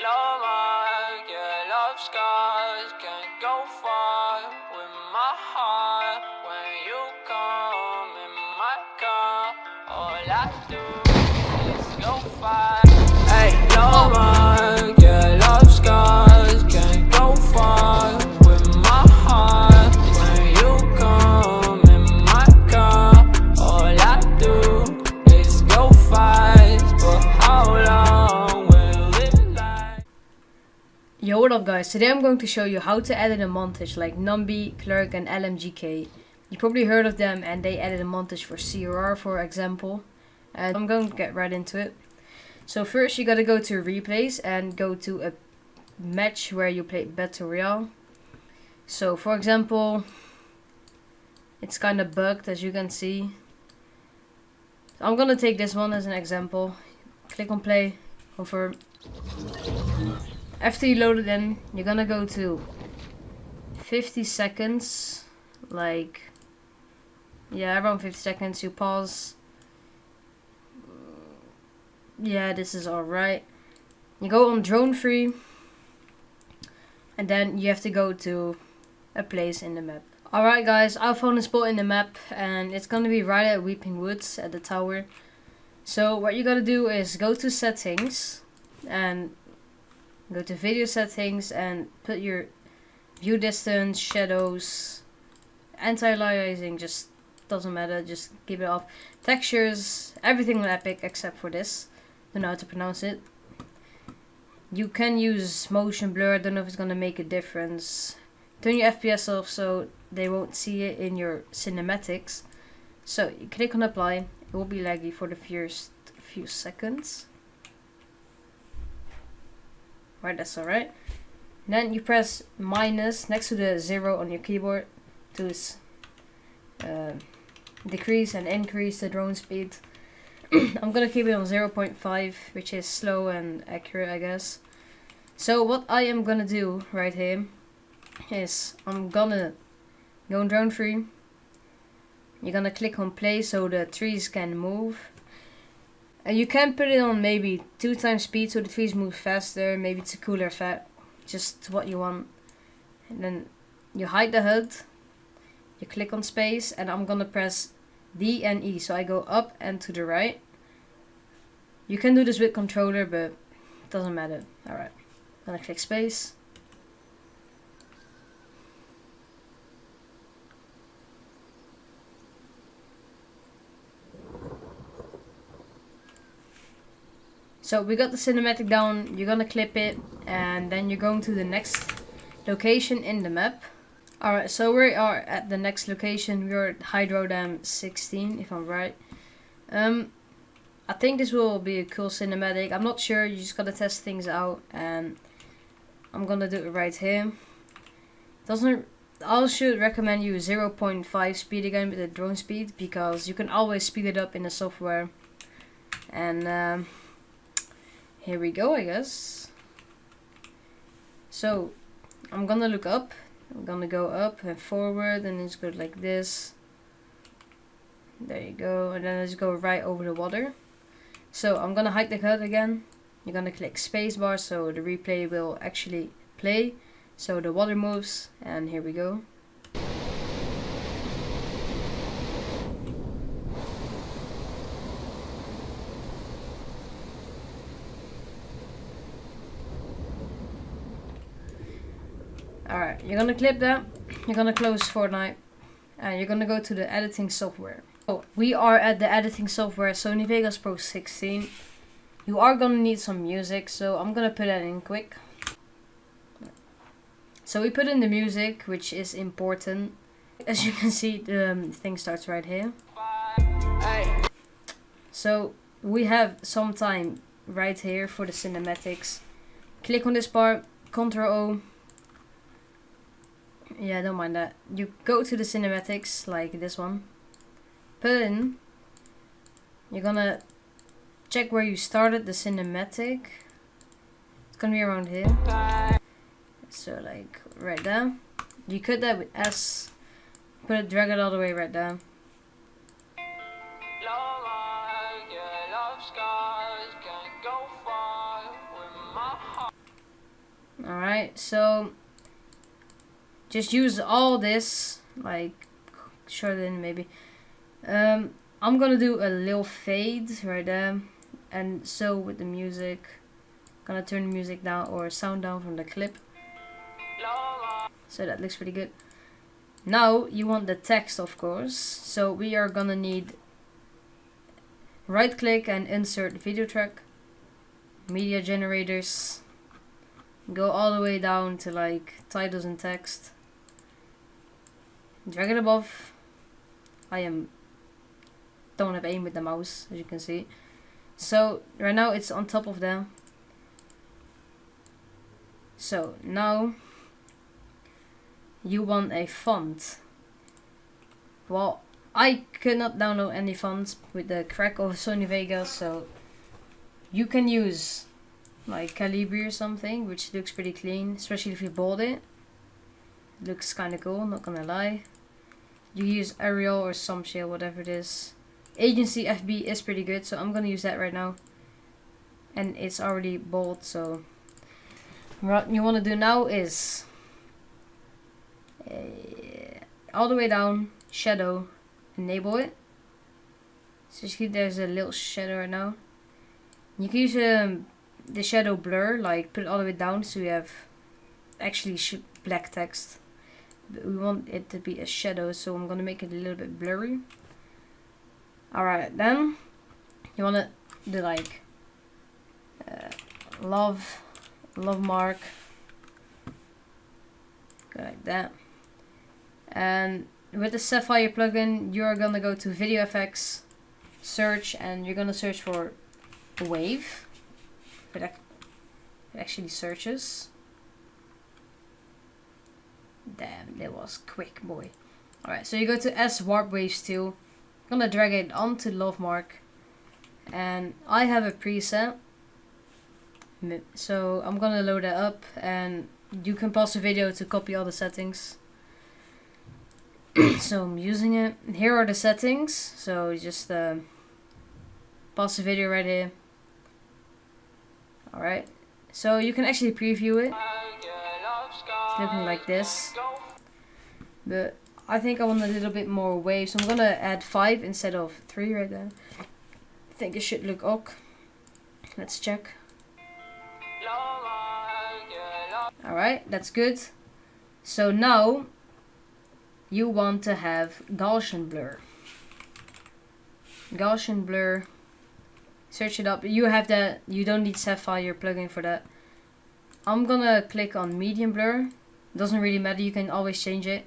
Love mark, yeah, love scars can't go far with my heart. When you come in my car, all I do is go far. Hey, love mark, yeah, love scars can't go far with my heart. When you come in my car, all I do is go fast. But how long will it last? Yo, what up guys, today I'm going to show you how to edit a montage like Numby, Clerke and LMGK. You probably heard of them and they edit a montage for CRR for example. And I'm going to get right into it. So first you gotta go to replays and go to a match where you play Battle Royale. So for example, it's kinda bugged as you can see. I'm gonna take this one as an example. Click on play, confirm. After you load it in, you're gonna go to 50 seconds, like, yeah, around 50 seconds, you pause. Yeah, this is alright. You go on drone free, and then you have to go to a place in the map. Alright guys, I found a spot in the map, and it's gonna be right at Weeping Woods, at the tower. So what you gotta do is go to settings, and go to video settings and put your view distance, shadows, anti-aliasing, just doesn't matter, just keep it off. Textures, everything on Epic except for this. Don't know how to pronounce it. You can use motion blur, I don't know if it's gonna make a difference. Turn your FPS off so they won't see it in your cinematics. So you click on apply, it will be laggy for the first few seconds. Right, that's alright. Then you press minus next to the 0 on your keyboard to decrease and increase the drone speed. I'm gonna keep it on 0.5, which is slow and accurate, I guess. So what I am gonna do right here is I'm gonna go on drone free. You're gonna click on play so the trees can move. And you can put it on maybe 2 times speed so the trees move faster. Maybe it's a cooler effect, just what you want. And then you hide the HUD. You click on space and I'm gonna press D and E, so I go up and to the right. You can do this with controller, but it doesn't matter. Alright, I'm gonna click space. So we got the cinematic down, you're gonna clip it, and then you're going to the next location in the map. Alright, so we are at the next location. We're at Hydro Dam 16, if I'm right. I think this will be a cool cinematic. I'm not sure, you just gotta test things out, and I'm gonna do it right here. I should recommend you 0.5 speed again with the drone speed, because you can always speed it up in the software. And here we go, I guess. So I'm gonna look up. I'm gonna go up and forward, and it's good like this. There you go, and then let's go right over the water. So I'm gonna hide the HUD again. You're gonna click spacebar so the replay will actually play. So the water moves, and here we go. Alright, you're gonna clip that, you're gonna close Fortnite, and you're gonna go to the editing software. So we are at the editing software Sony Vegas Pro 16. You are gonna need some music, so I'm gonna put that in quick. So we put in the music, which is important. As you can see, the thing starts right here. So we have some time right here for the cinematics. Click on this part, Ctrl O. Yeah, don't mind that. You go to the cinematics, like this one. Put in. You're gonna check where you started the cinematic. It's gonna be around here. So like right there. You cut that with S. Put it, drag it all the way right there. Alright, so just use all this, like short it in maybe. I'm gonna do a little fade right there, and so with the music, gonna turn the music down or sound down from the clip, so that looks pretty good. Now you want the text, of course, so we are gonna need right click and insert video track, media generators, go all the way down to like titles and text, drag it above. Don't have aim with the mouse, as you can see. So right now it's on top of them. So now you want a font. Well, I could not download any fonts with the Clerke of Sony Vegas, so you can use like Calibri or something, which looks pretty clean, especially if you bold it. Looks kind of cool, not gonna lie. You use Arial or some shit, whatever it is. Agency FB is pretty good, so I'm gonna use that right now. And it's already bold, so what you want to do now is all the way down, shadow, enable it. So you see there's a little shadow right now. You can use the shadow blur, like put it all the way down so you have actually black text. But we want it to be a shadow, so I'm gonna make it a little bit blurry. Alright, then you wanna do like love mark, go like that. And with the Sapphire plugin, you're gonna go to video effects, search, and you're gonna search for wave. It actually searches. Damn, that was quick, boy. Alright, so you go to S warp waves 2. I'm gonna drag it onto love mark, and I have a preset, so I'm gonna load that up, and you can pause the video to copy all the settings. So I'm using it. Here are the settings, so just pause the video right here. Alright, so you can actually preview it. It's looking like this, but I think I want a little bit more wave, so I'm gonna add 5 instead of 3 right there. I think it should look ok. Let's check. Alright, that's good. So now you want to have Gaussian Blur. Gaussian Blur. Search it up. You have that. You don't need Sapphire plugin for that. I'm gonna click on medium blur. Doesn't really matter. You can always change it.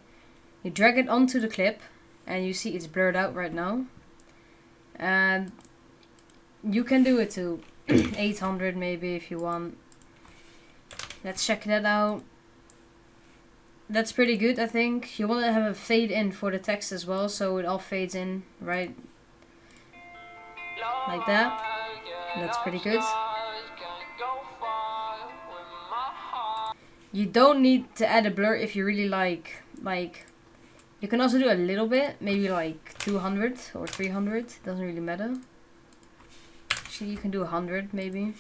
You drag it onto the clip, and you see it's blurred out right now. And you can do it to 800 maybe if you want. Let's check that out. That's pretty good, I think. You want to have a fade in for the text as well, so it all fades in right like that. That's pretty good. You don't need to add a blur if you really like you can also do a little bit, maybe like 200 or 300, doesn't really matter. Actually, you can do 100 maybe.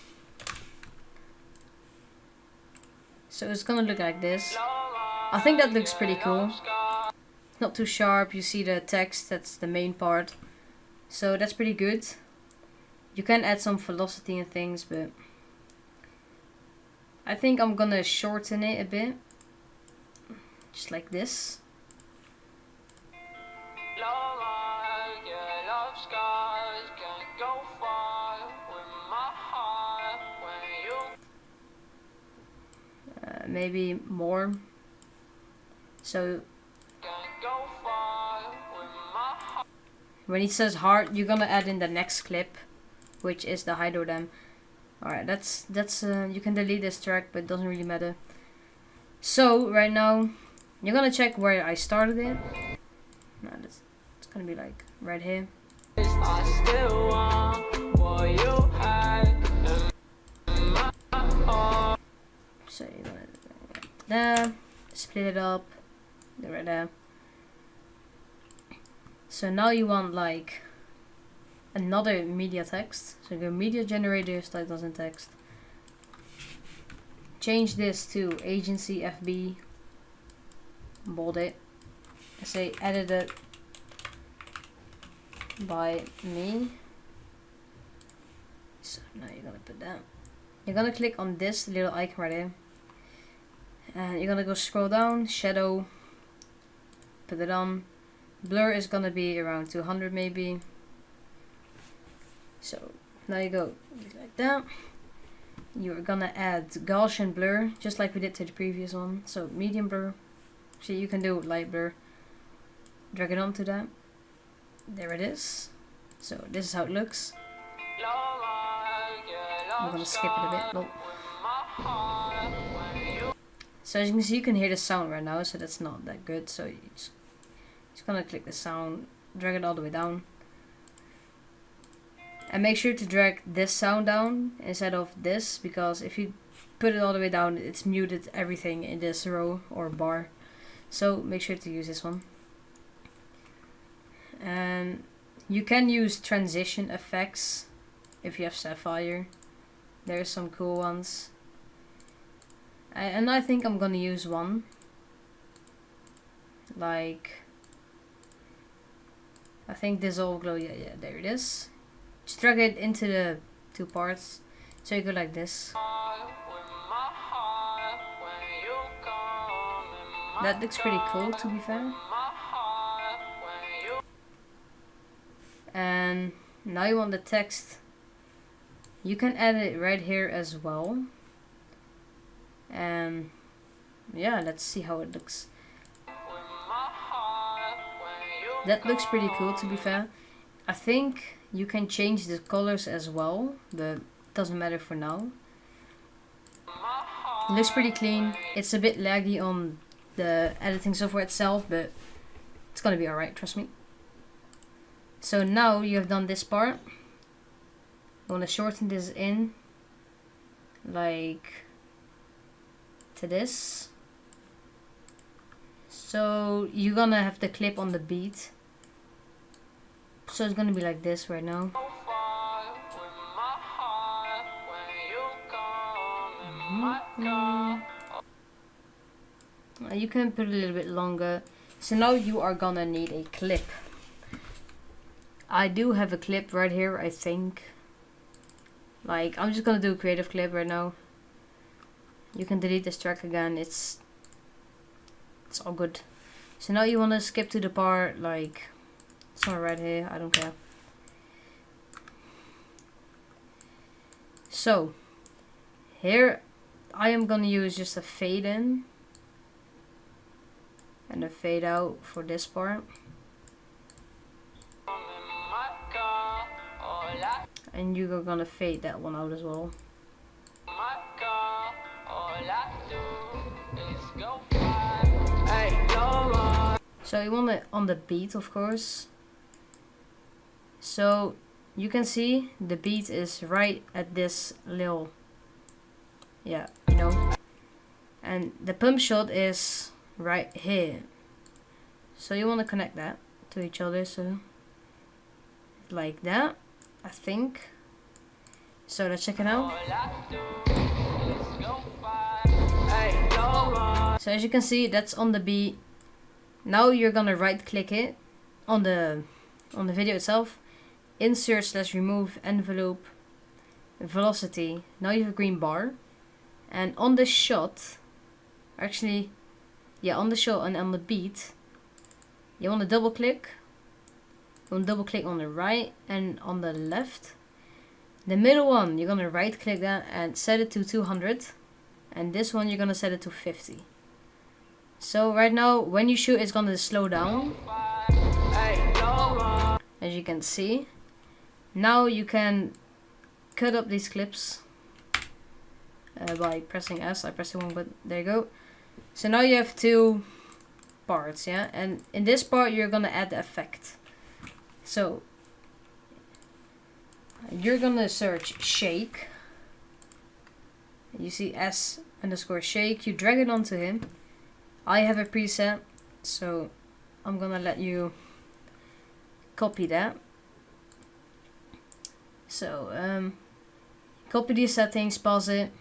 So it's gonna look like this. I think that looks pretty cool. Not too sharp, you see the text, that's the main part. So that's pretty good. You can add some velocity and things, but I think I'm gonna shorten it a bit. Just like this. Maybe more. So when it says hard, you're gonna add in the next clip, which is the hydrodam. Alright, that's you can delete this track, but it doesn't really matter. So right now you're gonna check where I started it. No, it's gonna be like right here. So you're gonna do right there, split it up, do right there. So now you want like another media text. So go media generators, titles and text. change this to agency FB, bold it, and say edited by me. So now you're gonna put that. You're gonna click on this little icon right there, and you're gonna go scroll down, shadow, put it on. Blur is gonna be around 200 maybe. So now you go like that. You're gonna add Gaussian blur, just like we did to the previous one. So medium blur. See, you can do light blur. Drag it onto that. There it is. So this is how it looks. I'm gonna skip it a bit. Nope. So as you can see, you can hear the sound right now, so that's not that good. So you just gonna click the sound, drag it all the way down. And make sure to drag this sound down instead of this, because if you put it all the way down, it's muted everything in this row or bar. So make sure to use this one. And you can use transition effects if you have Sapphire. There's some cool ones. And I think I'm gonna use one. Like, I think dissolve glow, yeah, there it is. Just drag it into the two parts. So you go like this. That looks pretty cool, to be fair. And now you want the text. You can edit it right here as well. And yeah, let's see how it looks. That looks pretty cool, to be fair. I think you can change the colors as well, but it doesn't matter for now. It looks pretty clean. It's a bit laggy on the editing software itself, but it's gonna be alright, trust me. So now you have done this part. You want to shorten this in like to this. So you're gonna have the clip on the beat. So it's gonna be like this right now. You can put it a little bit longer. So now you are gonna need a clip. I do have a clip right here, I think. Like, I'm just gonna do a creative clip right now. You can delete this track again, it's all good. So now you wanna skip to the part, like, somewhere right here, I don't care. So, here I am gonna use just a fade in and a fade out for this part. And you're gonna fade that one out as well. So you want it on the beat, of course. So you can see the beat is right at this little, yeah, you know. And the pump shot is right here. So you want to connect that to each other, so like that, I think. So let's check it out. So as you can see, that's on the beat. Now you're gonna right click it on the video itself, insert / remove envelope velocity. Now you have a green bar, and on the shot, actually, yeah, on the shot and on the beat, you want to double click. You want to double click on the right and on the left. The middle one, you're gonna right click that and set it to 200, and this one you're gonna set it to 50. So right now, when you shoot, it's gonna slow down, as you can see. Now you can cut up these clips by pressing S. I pressed the one, but there you go. So now you have two parts, yeah, and in this part you're gonna add the effect. So you're gonna search shake. You see S_shake. You drag it onto him. I have a preset, so I'm gonna let you copy that. So copy these settings, pause it,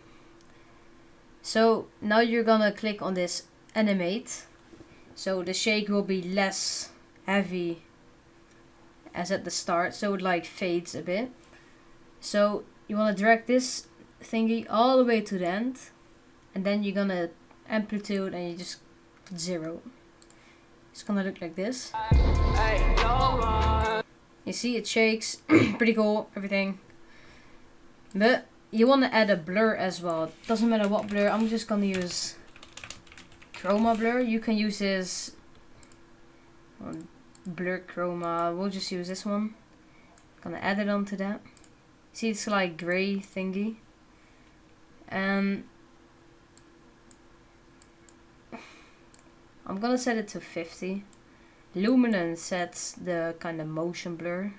So now you're gonna click on this animate. So the shake will be less heavy as at the start, so it like fades a bit. So you wanna drag this thingy all the way to the end, and then you're gonna amplitude and you just 0. It's gonna look like this. You see it shakes, pretty cool, everything. But you wanna add a blur as well. Doesn't matter what blur, I'm just gonna use chroma blur. You can use this blur chroma, we'll just use this one. Gonna add it onto that. See, it's like gray thingy. And I'm gonna set it to 50. Luminance sets the kind of motion blur.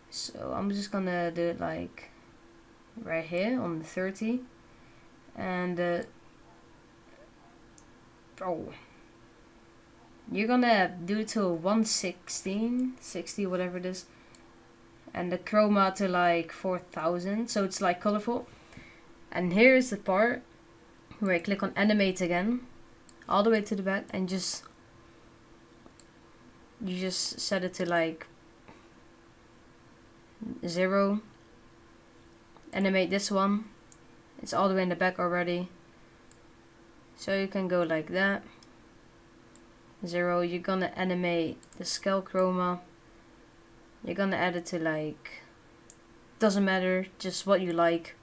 So I'm just gonna do it like right here on the 30. And you're gonna do it to 116, 60, whatever it is. And the chroma to like 4000, so it's like colorful. And here's the part where I click on animate again, all the way to the back, and you just set it to like 0. Animate this one, it's all the way in the back already, so you can go like that. 0. You're gonna animate the scale chroma. You're gonna add it to like, doesn't matter, just what you like.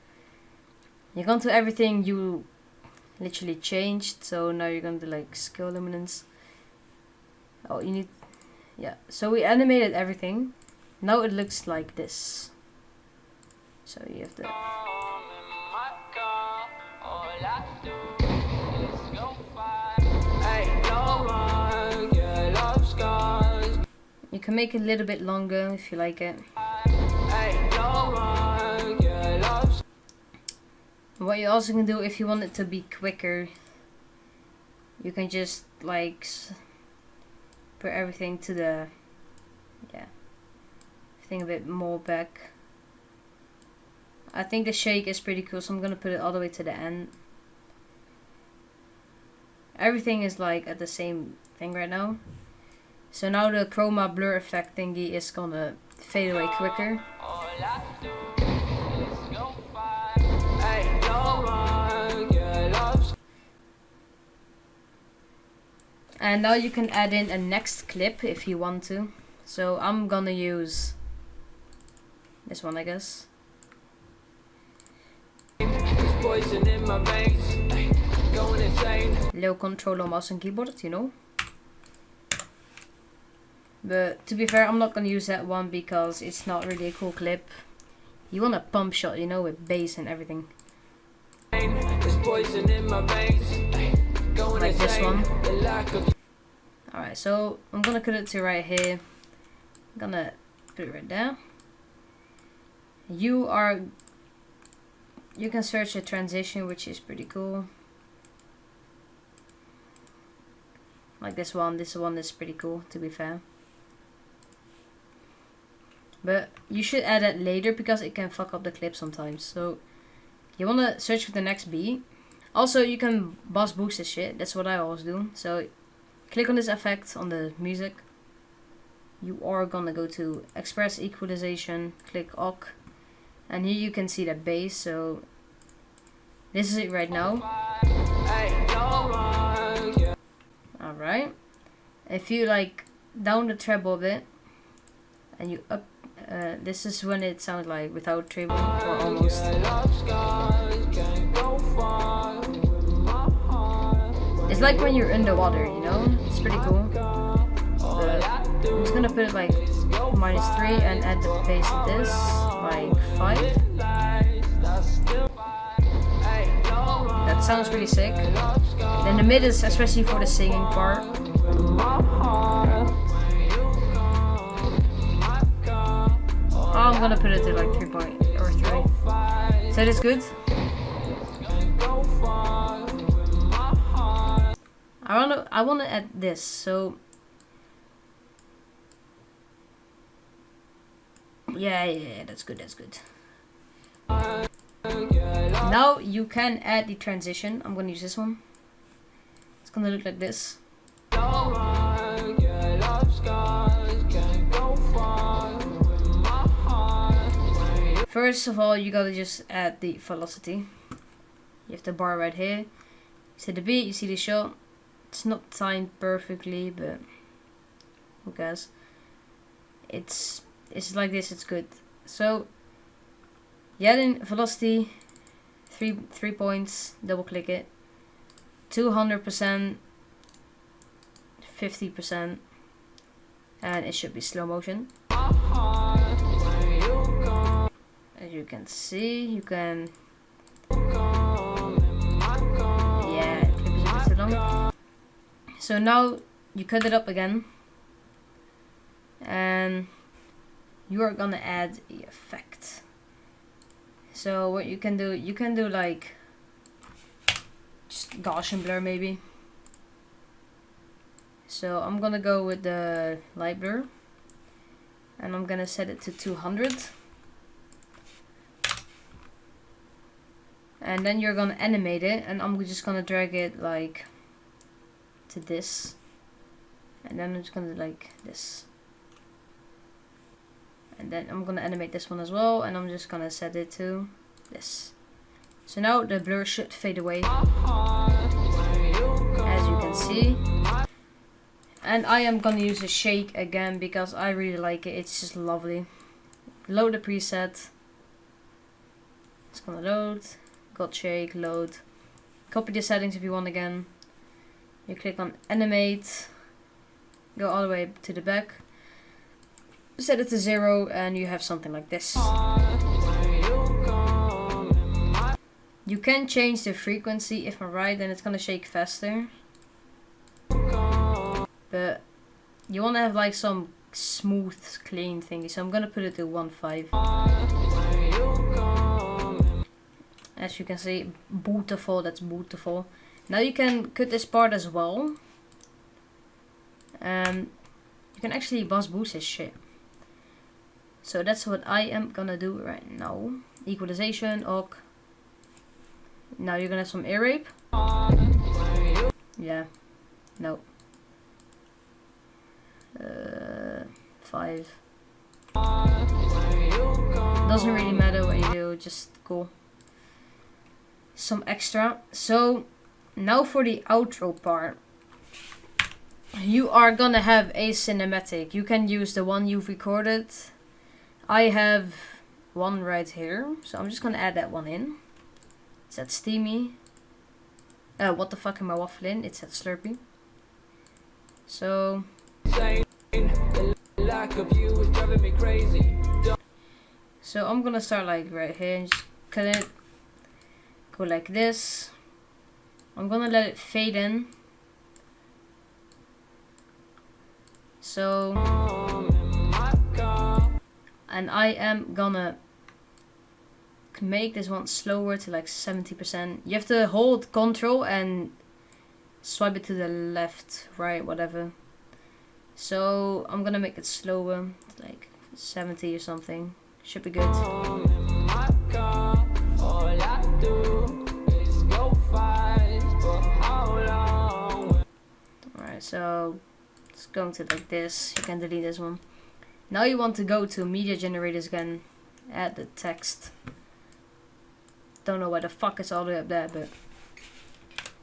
You're gonna do everything you literally changed. So now you're gonna do like scale luminance. Oh, you need, yeah. So we animated everything. Now it looks like this. So you have to. You can make it a little bit longer if you like it. What you also can do if you want it to be quicker, you can just like put everything to the, everything a bit more back. I think the shake is pretty cool, so I'm gonna put it all the way to the end. Everything is like at the same thing right now. So now the chroma blur effect thingy is gonna fade away quicker. And now you can add in a next clip if you want to. So I'm gonna use this one, I guess. Low control on mouse and keyboard, you know. But to be fair, I'm not gonna use that one because it's not really a cool clip. You want a pump shot, you know, with bass and everything. Like this one. Alright, so I'm gonna cut it to right here. I'm gonna put it right there. You can search a transition, which is pretty cool. Like this one is pretty cool, to be fair. But you should add that later because it can fuck up the clip sometimes. So you wanna search for the next beat. Also, you can boss boost this shit. That's what I always do. So click on this effect on the music. You are gonna go to Express Equalization, click OK, and here you can see the bass. So this is it right now. Alright. If you like down the treble a bit and you up, this is when it sounds like without treble or almost. It's like when you're underwater, you know? It's pretty cool. But I'm just gonna put it like -3 and add the bass to this, like 5. That sounds pretty sick. Then the mid is especially for the singing part. Oh, I'm gonna put it to like 3. Is that is good? I wanna add this, so yeah, that's good, Now you can add the transition. I'm gonna use this one. It's gonna look like this. First of all, you gotta just add the velocity. You have the bar right here. You see the beat, you see the shot. It's not timed perfectly, but who cares? It's like this, it's good. So yeah, then velocity, 3 points, double click it. 200%, 50%, and it should be slow motion. As you can see, you can, yeah, it clip is a bit too long. So now you cut it up again, and you are gonna add the effect. So what you can do like just Gaussian blur maybe. So I'm gonna go with the light blur, and I'm gonna set it to 200. And then you're gonna animate it, and I'm just gonna drag it like to this, and then I'm just gonna do like this, and then I'm gonna animate this one as well, and I'm just gonna set it to this. So now the blur should fade away, as you can see. And I am gonna use a shake again because I really like it. It's just lovely. Load the preset. It's gonna load. Got shake, load. Copy the settings if you want again. You click on animate. Go all the way to the back. Set it to 0 and you have something like this. You can change the frequency. If I'm right, then it's gonna shake faster. But you wanna have like some smooth, clean thingy. So I'm gonna put it to 1.5. As you can see, beautiful, that's beautiful. Now you can cut this part as well. You can actually buzz boost this shit. So that's what I am gonna do right now. Equalization, ok. Now you're gonna have some ear rape. Yeah, no. 5. Doesn't really matter what you do, just cool. Some extra. So now for the outro part, you are gonna have a cinematic. You can use the one you've recorded. I have one right here, so I'm just gonna add that one in. It's at steamy. What the fuck am I waffling? It's at slurpy. So I'm gonna start like right here and just cut it. Go like this. I'm gonna let it fade in. So, and I am gonna make this one slower to like 70%. You have to hold Control and swipe it to the left, right, whatever. So I'm gonna make it slower, like 70 or something. Should be good. Alright, so it's going to like this. You can delete this one. Now you want to go to media generators again. Add the text. Don't know why the fuck it's all the way up there, but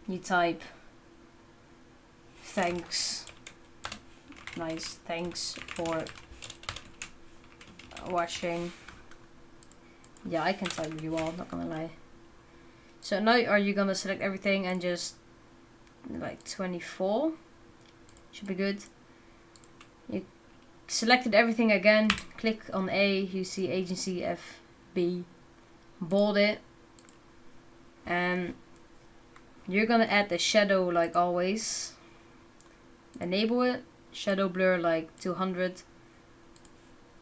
you type thanks. Nice, thanks for watching. Yeah, I can type with you all, not gonna lie. So now are you gonna select everything and just like 24? Should be good. You selected everything again, click on A, you see agency FB, bold it, and you're gonna add the shadow like always. Enable it, shadow blur like 200.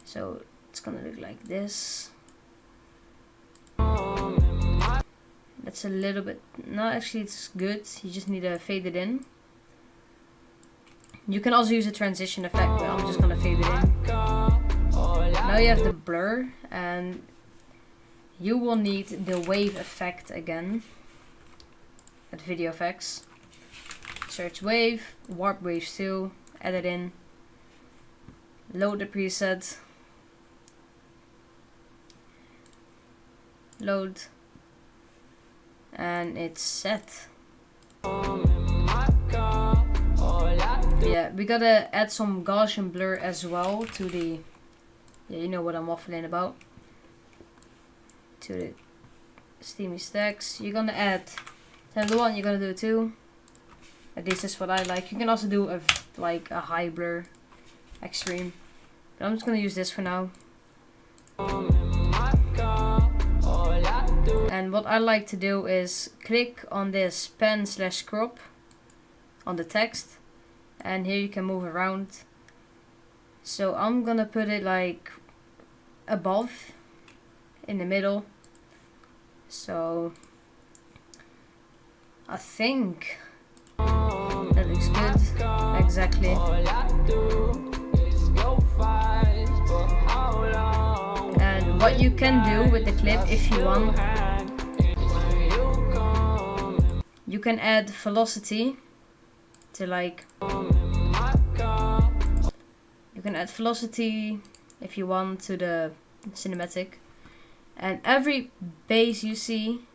So it's gonna look like this. That's a little bit, no, actually it's good. You just need to fade it in. You can also use a transition effect, but I'm just gonna fade it in. Now you have the blur, and you will need the wave effect again at video effects. Search wave, warp waves 2, add it in, load the preset, load, and it's set. Yeah, we gotta add some Gaussian blur as well to the, yeah, you know what I'm waffling about, to the steamy stacks. You're gonna add the one, you're gonna do 2. At least that's what I like. You can also do a high blur, extreme, but I'm just gonna use this for now. And what I like to do is click on this pen/crop on the text, and here you can move around. So I'm gonna put it like above, in the middle. So I think that looks good. Exactly. And what you can do with the clip, if you want, you can add velocity to like, you can add velocity if you want to the cinematic, and every base you see,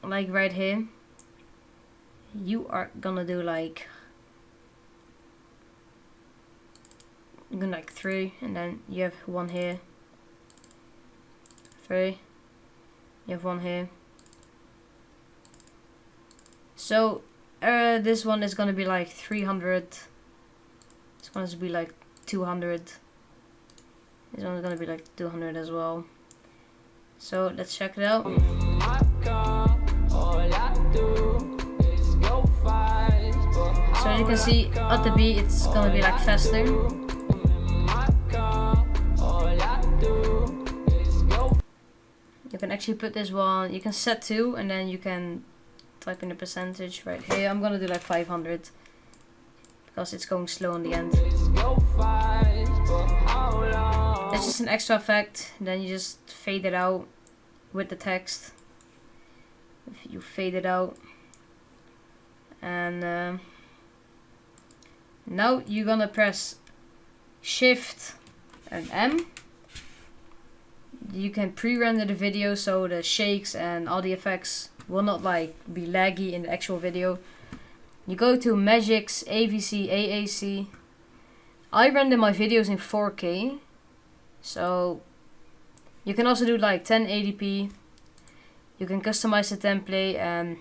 like right here, you are gonna do like, you're gonna like 3, and then you have 1 here, 3, you have 1 here. So this one is gonna be like 300. This one is gonna be like 200. This one is gonna be like 200 as well. So let's check it out. So as you can see, at the beat it's gonna be like faster. You can actually put this one, you can set to, and then you can type in the percentage right here. I'm gonna do like 500 because it's going slow in the end. It's just an extra effect. Then you just fade it out with the text. If you fade it out, and now you're gonna press Shift and M. You can pre-render the video so the shakes and all the effects will not like be laggy in the actual video. You go to Magic's AVC AAC. I render my videos in 4K, so you can also do like 1080p. You can customize the template, and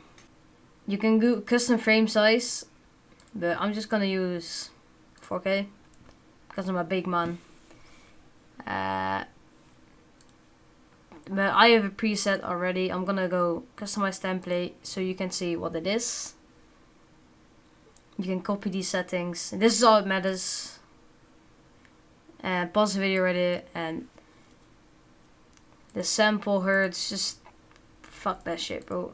you can do custom frame size, but I'm just gonna use 4K because I'm a big man. But I have a preset already. I'm gonna go customize template so you can see what it is. You can copy these settings. This is all that matters. And pause the video right here, and the sample hertz, just fuck that shit, bro.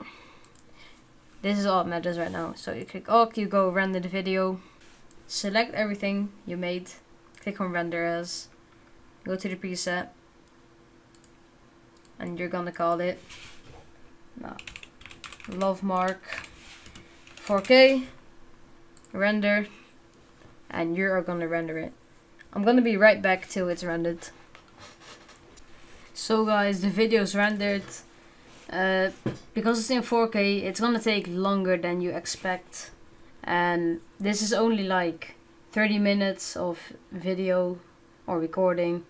This is all that matters right now. So you click OK, you go render the video. Select everything you made. Click on render as. Go to the preset. And you're gonna call it Love Mark 4K render, and you're gonna render it. I'm gonna be right back till it's rendered. So guys, the video is rendered. Because it's in 4K, it's gonna take longer than you expect, and this is only like 30 minutes of video or recording,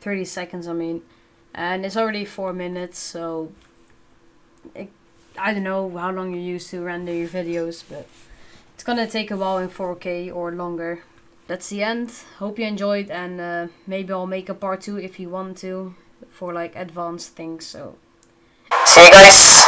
30 seconds I mean. And it's already 4 minutes, so I don't know how long you use to render your videos, but it's gonna take a while in 4K or longer. That's the end. Hope you enjoyed, and maybe I'll make a part 2 if you want to, for like advanced things. So see you guys.